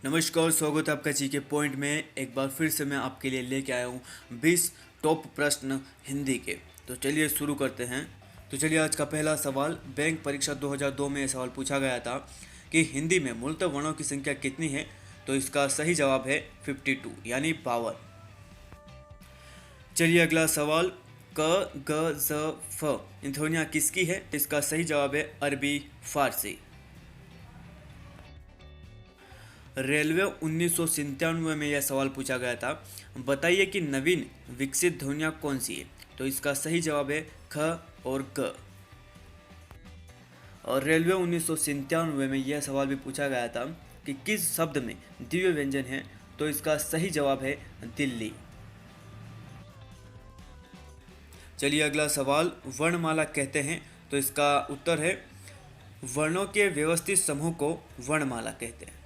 नमस्कार, स्वागत है आपका जी के पॉइंट में। एक बार फिर से मैं आपके लिए लेके आया हूँ 20 टॉप प्रश्न हिंदी के। तो चलिए शुरू करते हैं। तो चलिए आज का पहला सवाल, बैंक परीक्षा 2002 में यह सवाल पूछा गया था कि हिंदी में मूलतः वर्णों की संख्या कितनी है। तो इसका सही जवाब है 52 यानी 52। चलिए अगला सवाल, क ग ज फ इन ध्वनियाँ किसकी है। इसका सही जवाब है अरबी फारसी। रेलवे 1997 में यह सवाल पूछा गया था, बताइए कि नवीन विकसित ध्वनियाँ कौन सी है। तो इसका सही जवाब है ख और ग। और रेलवे 1997 में यह सवाल भी पूछा गया था कि किस शब्द में दिव्य व्यंजन है। तो इसका सही जवाब है दिल्ली। चलिए अगला सवाल, वर्णमाला कहते हैं। तो इसका उत्तर है वर्णों के व्यवस्थित समूह को वर्णमाला कहते हैं।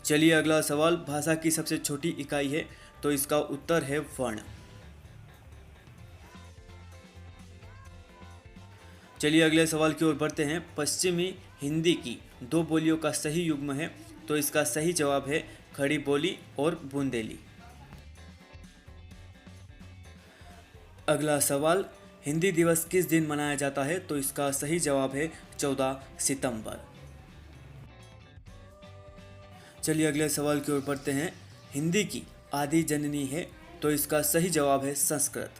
चलिए अगला सवाल, भाषा की सबसे छोटी इकाई है। तो इसका उत्तर है वर्ण। चलिए अगले सवाल की ओर बढ़ते हैं। पश्चिमी हिंदी की दो बोलियों का सही युग्म है। तो इसका सही जवाब है खड़ी बोली और बुंदेली। अगला सवाल, हिंदी दिवस किस दिन मनाया जाता है। तो इसका सही जवाब है 14 सितंबर। चलिए अगले सवाल की ओर बढ़ते हैं। हिंदी की आदि जननी है। तो इसका सही जवाब है संस्कृत।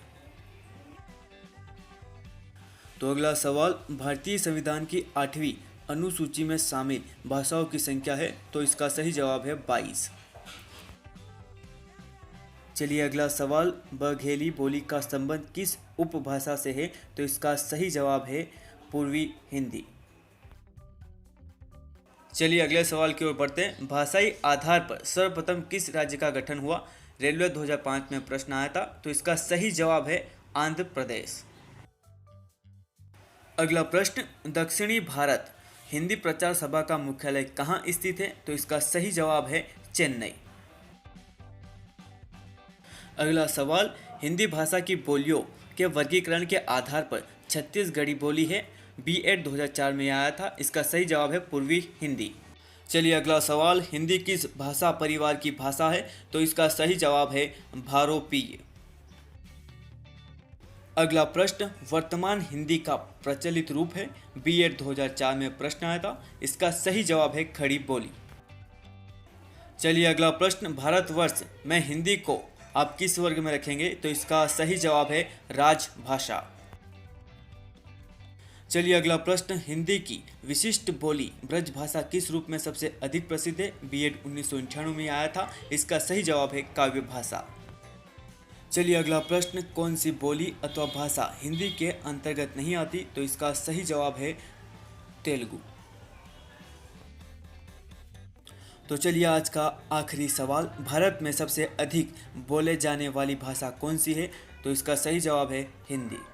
तो अगला सवाल, भारतीय संविधान की 8वीं अनुसूची में शामिल भाषाओं की संख्या है। तो इसका सही जवाब है 22। चलिए अगला सवाल, बघेली बोली का संबंध किस उपभाषा से है। तो इसका सही जवाब है पूर्वी हिंदी। चलिए अगले सवाल की ओर बढ़ते हैं। भाषाई आधार पर सर्वप्रथम किस राज्य का गठन हुआ। रेलवे 2005 में प्रश्न आया था। तो इसका सही जवाब है आंध्र प्रदेश। अगला प्रश्न, दक्षिणी भारत हिंदी प्रचार सभा का मुख्यालय कहाँ स्थित है। तो इसका सही जवाब है चेन्नई। अगला सवाल, हिंदी भाषा की बोलियों के वर्गीकरण के आधार पर छत्तीसगढ़ी बोली है। B.Ed 2004 में आया था। इसका सही जवाब है पूर्वी हिंदी। चलिए अगला सवाल, हिंदी किस भाषा परिवार की भाषा है। तो इसका सही जवाब है भारोपीय। अगला प्रश्न, वर्तमान हिंदी का प्रचलित रूप है। B.Ed 2004 में प्रश्न आया था। इसका सही जवाब है खड़ी बोली। चलिए अगला प्रश्न, भारतवर्ष में हिंदी को आप किस वर्ग में रखेंगे। तो इसका सही जवाब है राजभाषा। चलिए अगला प्रश्न, हिंदी की विशिष्ट बोली ब्रजभाषा किस रूप में सबसे अधिक प्रसिद्ध है। B.Ed 1998 में आया था। इसका सही जवाब है काव्य भाषा। चलिए अगला प्रश्न, कौन सी बोली अथवा भाषा हिंदी के अंतर्गत नहीं आती। तो इसका सही जवाब है तेलुगु। तो चलिए आज का आखिरी सवाल, भारत में सबसे अधिक बोले जाने वाली भाषा कौन सी है। तो इसका सही जवाब है हिंदी।